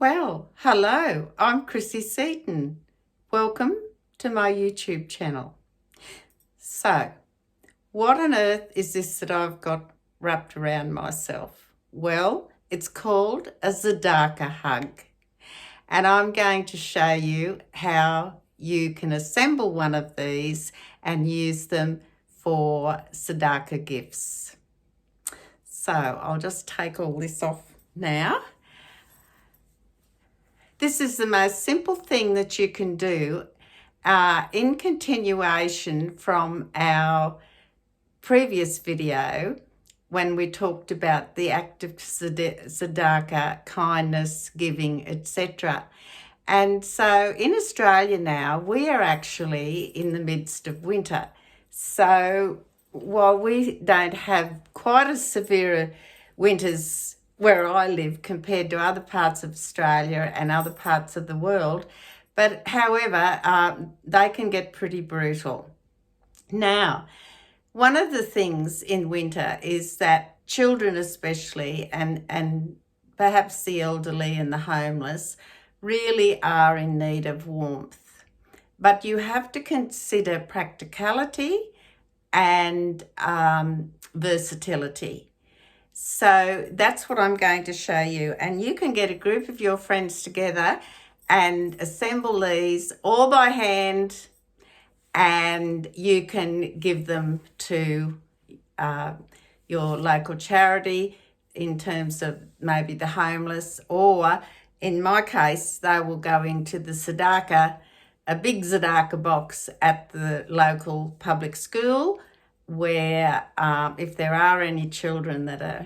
Well, hello, I'm Chrissy Seaton. Welcome to my YouTube channel. So, what on earth is this that I've got wrapped around myself? Well, it's called a Tzedakah Hug. And I'm going to show you how you can assemble one of these and use them for Tzedakah gifts. So, I'll just take all this off now. This is the most simple thing that you can do in continuation from our previous video when we talked about the act of tzedakah, kindness, giving, etc. And so in Australia now, we are actually in the midst of winter. So while we don't have quite as severe winters where I live compared to other parts of Australia and other parts of the world, but however, they can get pretty brutal. Now, one of the things in winter is that children especially, and perhaps the elderly and the homeless, really are in need of warmth. But you have to consider practicality and versatility. So that's what I'm going to show you. And you can get a group of your friends together and assemble these all by hand, and you can give them to your local charity in terms of maybe the homeless, or in my case, they will go into the tzedakah, a big tzedakah box at the local public school, where if there are any children that are,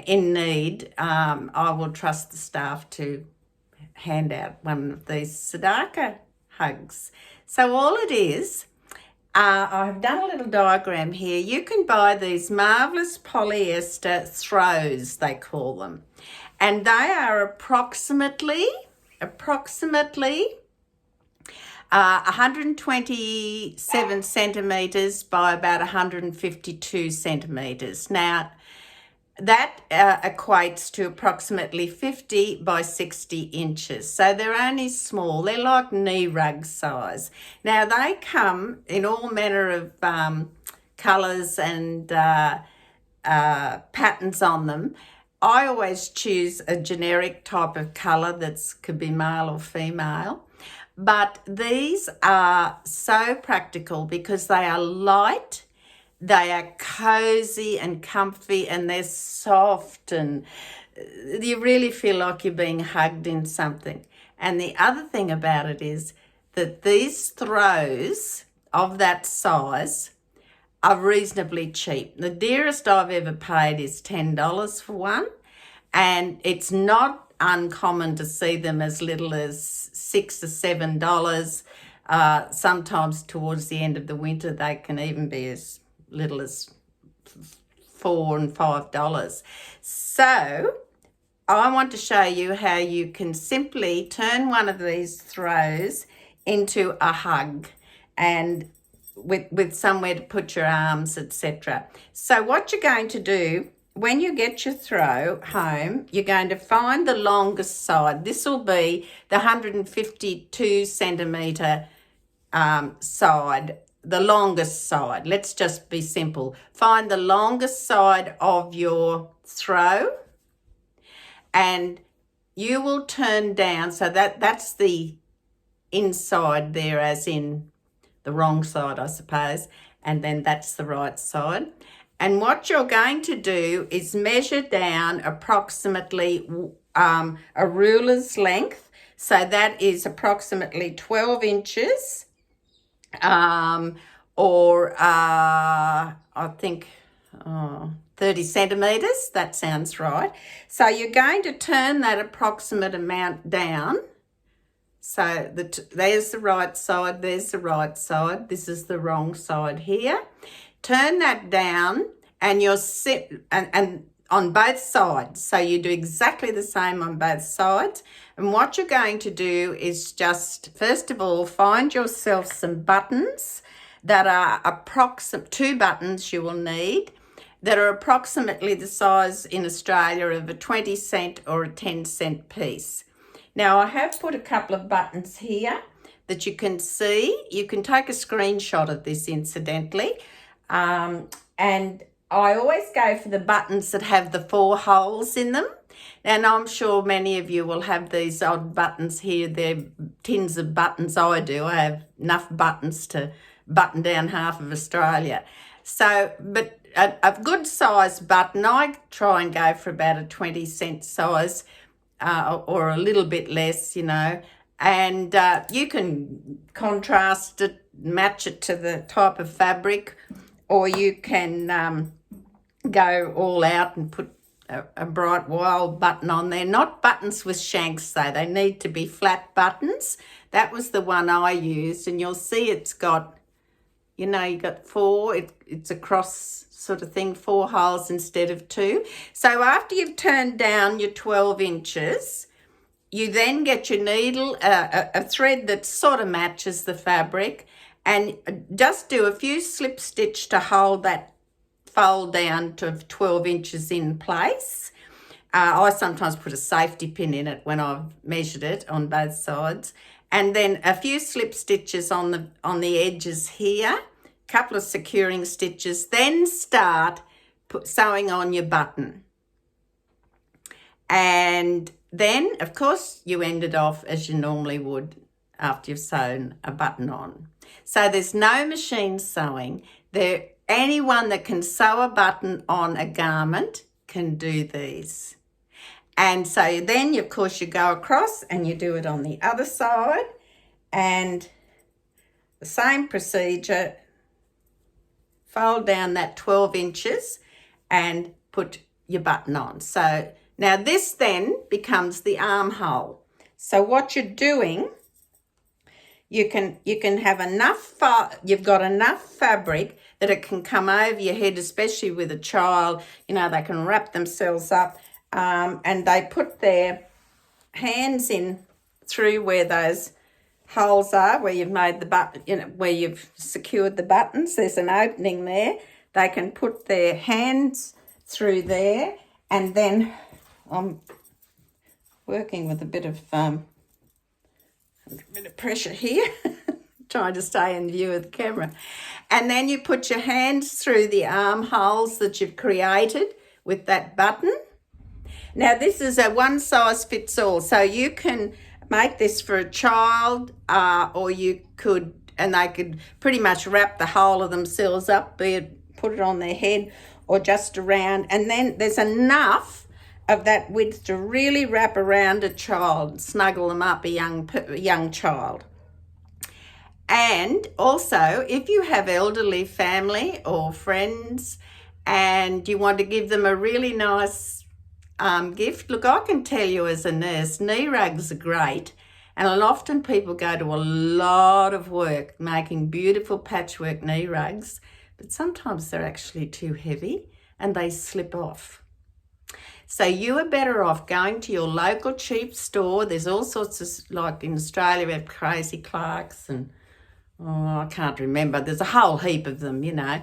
in need, I will trust the staff to hand out one of these Tzedakah hugs. So all it is, I've done a little diagram here. You can buy these marvellous polyester throws, they call them. And they are approximately 127 centimetres by about 152 centimetres. Now, that equates to approximately 50 by 60 inches. So they're only small. They're like knee rug size. Now, they come in all manner of colours and patterns on them. I always choose a generic type of colour that could be male or female. But these are so practical because they are light, they are cozy and comfy, and they're soft, and you really feel like you're being hugged in something. And the other thing about it is that these throws of that size are reasonably cheap. The dearest I've ever paid is $10 for one, and it's not uncommon to see them as little as $6 or $7. Sometimes towards the end of the winter, they can even be as little as $4 and $5. So I want to show you how you can simply turn one of these throws into a hug, and with somewhere to put your arms, etc. So what you're going to do, when you get your throw home, you're going to find the longest side. This will be the 152 centimetre side, the longest side. Let's just be simple. Find the longest side of your throw, and you will turn down. So that's the inside there, as in the wrong side, I suppose, and then that's the right side. And what you're going to do is measure down approximately a ruler's length. So that is approximately 12 inches or I think 30 centimetres. That sounds right. So you're going to turn that approximate amount down. So there's the right side, there's the right side. This is the wrong side here. Turn that down, and you're and on both sides. So you do exactly the same on both sides. And what you're going to do is just, first of all, find yourself some buttons that are approximate, 2 buttons you will need that are approximately the size in Australia of a 20-cent or a 10-cent piece. Now, I have put a couple of buttons here that you can see. You can take a screenshot of this, incidentally. And I always go for the buttons that have the 4 holes in them. And I'm sure many of you will have these odd buttons here. They're tins of buttons. I do. I have enough buttons to button down half of Australia. So, but a good size button, I try and go for about a 20-cent size or a little bit less, you know. And you can contrast it, match it to the type of fabric, or you can go all out and put a bright wild button on there. Not buttons with shanks though. They need to be flat buttons. That was the one I used, and you'll see it's got, you know, you got 4, it's a cross sort of thing, 4 holes instead of 2. So after you've turned down your 12 inches, you then get your needle, a thread that sort of matches the fabric, and just do a few slip stitch to hold that fold down to 12 inches in place. I sometimes put a safety pin in it when I've measured it on both sides. And then a few slip stitches on the edges here, a couple of securing stitches, then start sewing on your button. And then, of course, you end it off as you normally would after you've sewn a button on. So there's no machine sewing. Anyone that can sew a button on a garment can do these. And so then, of course, you go across and you do it on the other side, and the same procedure, fold down that 12 inches and put your button on. So now this then becomes the armhole. So what you're doing, you can have enough, you've got enough fabric that it can come over your head, especially with a child. You know, they can wrap themselves up and they put their hands in through where those holes are, where you've made the button, you know, where you've secured the buttons. There's an opening there. They can put their hands through there, and then I'm working with a bit of pressure here, trying to stay in view of the camera. And then you put your hands through the armholes that you've created with that button. Now this is a one size fits all, so you can make this for a child, or you could, and they could pretty much wrap the whole of themselves up, be it put it on their head or just around, and then there's enough of that width to really wrap around a child, snuggle them up, a young child. And also, if you have elderly family or friends and you want to give them a really nice gift, look, I can tell you as a nurse, knee rugs are great, and often people go to a lot of work making beautiful patchwork knee rugs, but sometimes they're actually too heavy and they slip off. So you are better off going to your local cheap store. There's all sorts of, like in Australia we have Crazy Clarks and I can't remember. There's a whole heap of them, you know.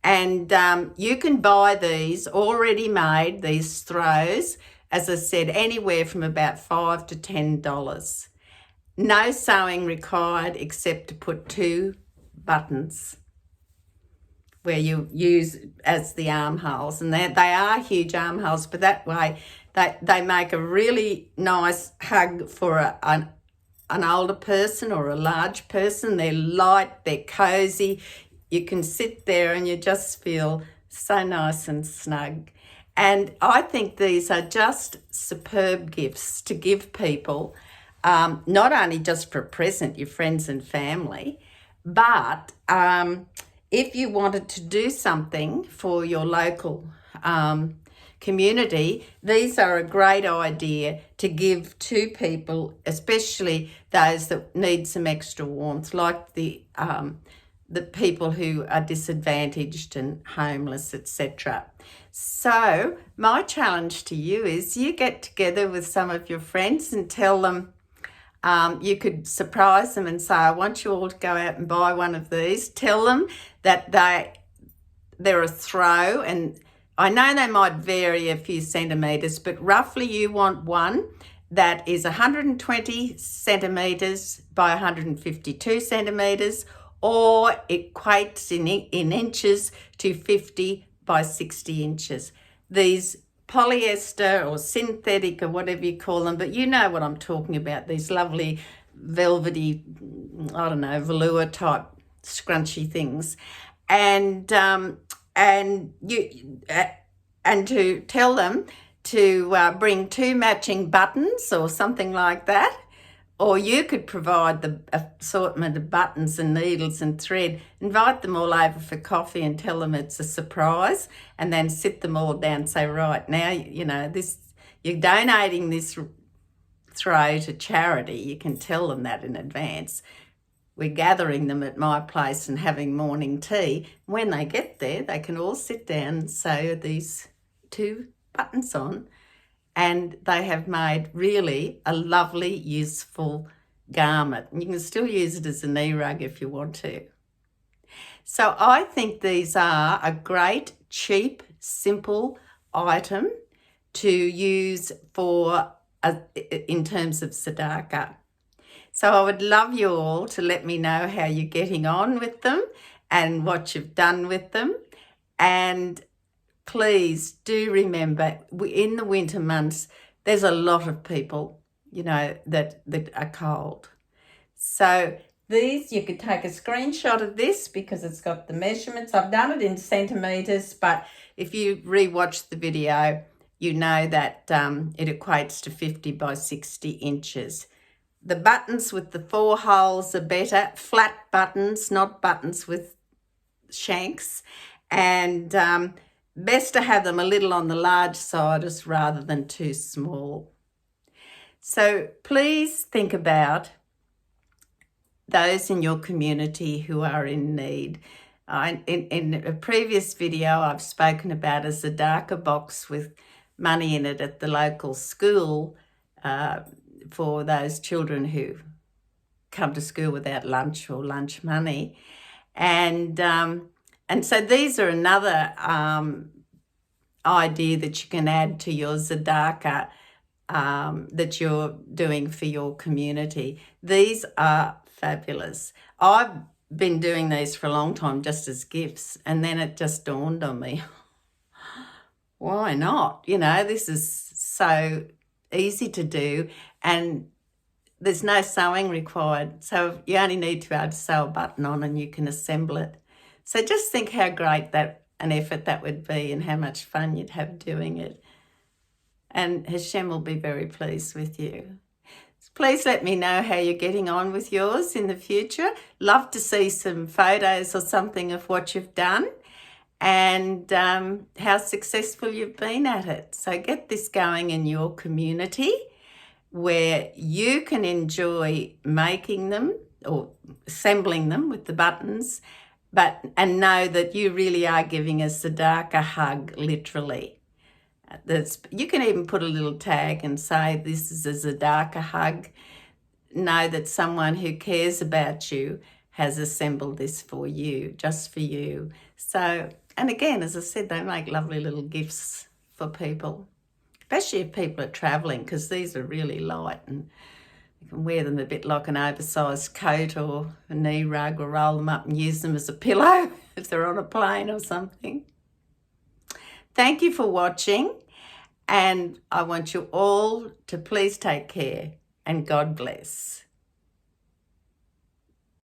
And you can buy these already made, these throws, as I said, anywhere from about $5 to $10. No sewing required except to put 2 buttons where you use as the armholes. And they are huge armholes, but that way they make a really nice hug for an older person or a large person. They're light, they're cozy. You can sit there and you just feel so nice and snug. And I think these are just superb gifts to give people, not only just for a present, your friends and family, but if you wanted to do something for your local community, these are a great idea to give to people, especially those that need some extra warmth, like the people who are disadvantaged and homeless, etc. So my challenge to you is you get together with some of your friends and tell them, you could surprise them and say, I want you all to go out and buy one of these. Tell them that they're a throw and I know they might vary a few centimetres, but roughly you want one that is 120 centimetres by 152 centimetres, or equates in inches to 50 by 60 inches. These polyester or synthetic or whatever you call them, but you know what I'm talking about, these lovely velvety, I don't know, velour type scrunchy things. And to tell them to bring 2 matching buttons or something like that, or you could provide the assortment of buttons and needles and thread, invite them all over for coffee and tell them it's a surprise, and then sit them all down and say, right, now, you know, this, you're donating this throw to charity. You can tell them that in advance. We're gathering them at my place and having morning tea. When they get there, they can all sit down and sew these 2 buttons on, and they have made really a lovely, useful garment. You can still use it as a knee rug if you want to. So I think these are a great, cheap, simple item to use for in terms of tzedakah. So I would love you all to let me know how you're getting on with them and what you've done with them. And please do remember, in the winter months, there's a lot of people, you know, that are cold. So these, you could take a screenshot of this because it's got the measurements. I've done it in centimetres, but if you rewatch the video, you know that it equates to 50 by 60 inches. The buttons with the 4 holes are better, flat buttons, not buttons with shanks. And best to have them a little on the large side rather than too small. So please think about those in your community who are in need. In a previous video, I've spoken about a tzedakah box with money in it at the local school for those children who come to school without lunch or lunch money. And so these are another idea that you can add to your tzedakah that you're doing for your community. These are fabulous. I've been doing these for a long time just as gifts, and then it just dawned on me, why not? You know, this is so easy to do, and there's no sewing required. So you only need to be able to sew a button on and you can assemble it. So just think how great that an effort that would be and how much fun you'd have doing it. And Hashem will be very pleased with you. Please let me know how you're getting on with yours in the future. Love to see some photos or something of what you've done and how successful you've been at it. So get this going in your community where you can enjoy making them or assembling them with the buttons, and know that you really are giving a tzedakah hug, literally. You can even put a little tag and say, this is a tzedakah hug. Know that someone who cares about you has assembled this for you, just for you. So, and again, as I said, they make lovely little gifts for people, especially if people are travelling, because these are really light and you can wear them a bit like an oversized coat or a knee rug, or roll them up and use them as a pillow if they're on a plane or something. Thank you for watching, and I want you all to please take care, and God bless.